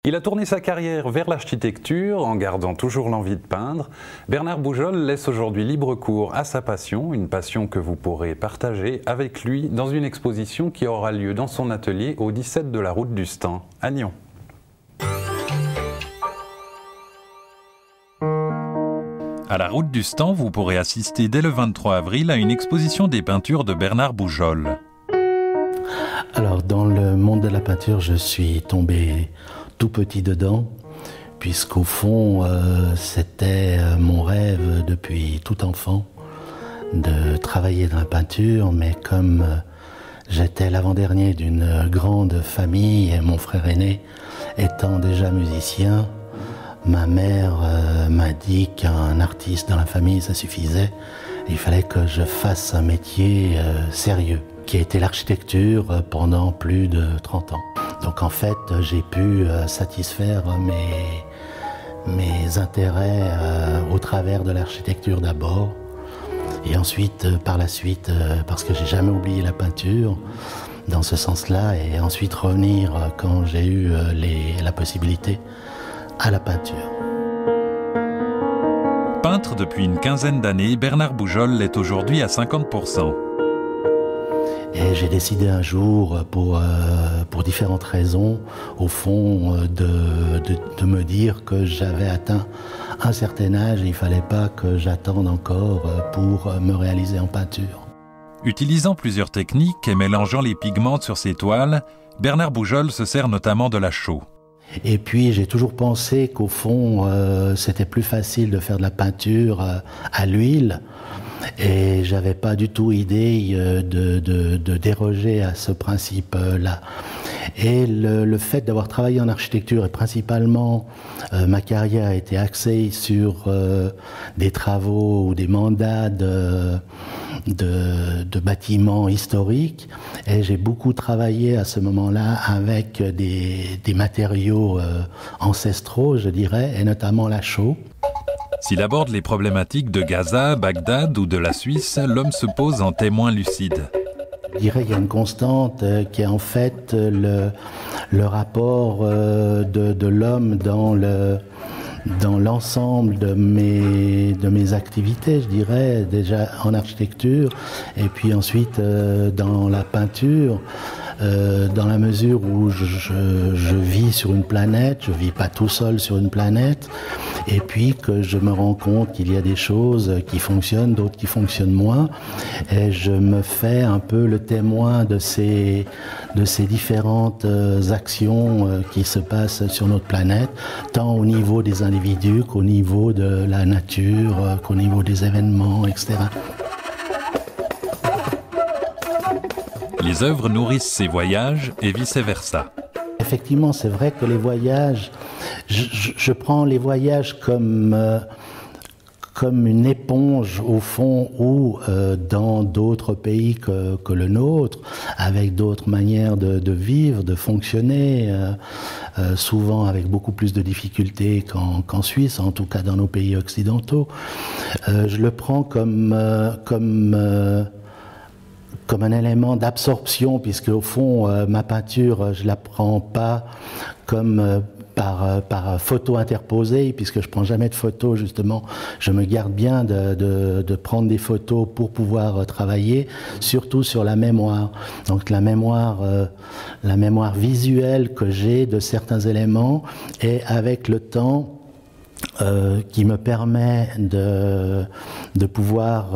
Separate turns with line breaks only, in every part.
Il a tourné sa carrière vers l'architecture en gardant toujours l'envie de peindre. Bernard Boujol laisse aujourd'hui libre cours à sa passion, une passion que vous pourrez partager avec lui dans une exposition qui aura lieu dans son atelier au 17 de la route du Stand, à Nyon. À la route du Stand, vous pourrez assister dès le 23 avril à une exposition des peintures de Bernard Boujol.
Alors, dans le monde de la peinture, je suis tombé tout petit dedans, puisqu'au fond, c'était mon rêve depuis tout enfant de travailler dans la peinture, mais comme j'étais l'avant-dernier d'une grande famille et mon frère aîné étant déjà musicien, ma mère m'a dit qu'un artiste dans la famille, ça suffisait. Il fallait que je fasse un métier sérieux, qui a été l'architecture pendant plus de 30 ans. Donc en fait, j'ai pu satisfaire mes intérêts au travers de l'architecture d'abord, et ensuite, par la suite, parce que j'ai jamais oublié la peinture, dans ce sens-là, et ensuite revenir quand j'ai eu la possibilité à la peinture.
Peintre depuis une quinzaine d'années, Bernard Boujol l'est aujourd'hui à 50%.
Et j'ai décidé un jour, pour différentes raisons, au fond, de me dire que j'avais atteint un certain âge et il ne fallait pas que j'attende encore pour me réaliser en peinture.
Utilisant plusieurs techniques et mélangeant les pigments sur ses toiles, Bernard Boujol se sert notamment de la chaux.
Et puis j'ai toujours pensé qu'au fond, c'était plus facile de faire de la peinture à l'huile. Et j'avais pas du tout idée de déroger à ce principe-là. Et le fait d'avoir travaillé en architecture, et principalement ma carrière a été axée sur des travaux ou des mandats de bâtiments historiques, et j'ai beaucoup travaillé à ce moment-là avec des matériaux ancestraux, je dirais, et notamment la chaux.
S'il aborde les problématiques de Gaza, Bagdad ou de la Suisse, l'homme se pose en témoin lucide.
Je dirais qu'il y a une constante qui est en fait le rapport de l'homme dans l'ensemble de mes activités, je dirais, déjà en architecture et puis ensuite dans la peinture. Dans la mesure où je vis sur une planète, je vis pas tout seul sur une planète, et puis que je me rends compte qu'il y a des choses qui fonctionnent, d'autres qui fonctionnent moins, et je me fais un peu le témoin de ces différentes actions qui se passent sur notre planète, tant au niveau des individus qu'au niveau de la nature, qu'au niveau des événements, etc.
Les œuvres nourrissent ses voyages et vice-versa.
Effectivement, c'est vrai que les voyages, je prends les voyages comme une éponge au fond, ou dans d'autres pays que le nôtre, avec d'autres manières de vivre, de fonctionner, souvent avec beaucoup plus de difficultés qu'en Suisse, en tout cas dans nos pays occidentaux. Je le prends comme un élément d'absorption, puisque au fond, ma peinture, je la prends pas comme par photo interposée, puisque je prends jamais de photos, justement. Je me garde bien de prendre des photos pour pouvoir travailler, surtout sur la mémoire. Donc la mémoire visuelle que j'ai de certains éléments, et avec le temps qui me permet de pouvoir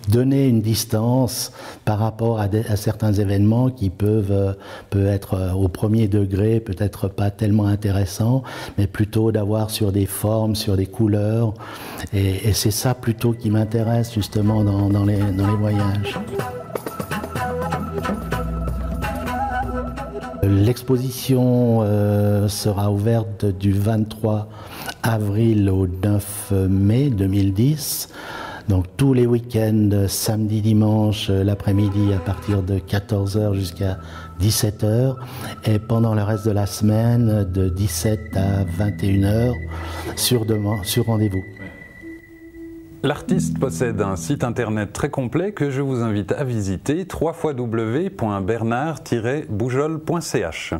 donner une distance par rapport à certains événements qui peuvent être au premier degré, peut-être pas tellement intéressants, mais plutôt d'avoir sur des formes, sur des couleurs. Et c'est ça plutôt qui m'intéresse justement dans les voyages. L'exposition sera ouverte du 23 avril au 9 mai 2010. Donc tous les week-ends, samedi, dimanche, l'après-midi à partir de 14h jusqu'à 17h, et pendant le reste de la semaine de 17 à 21h sur rendez-vous.
L'artiste possède un site internet très complet que je vous invite à visiter, www.bernard-boujol.ch.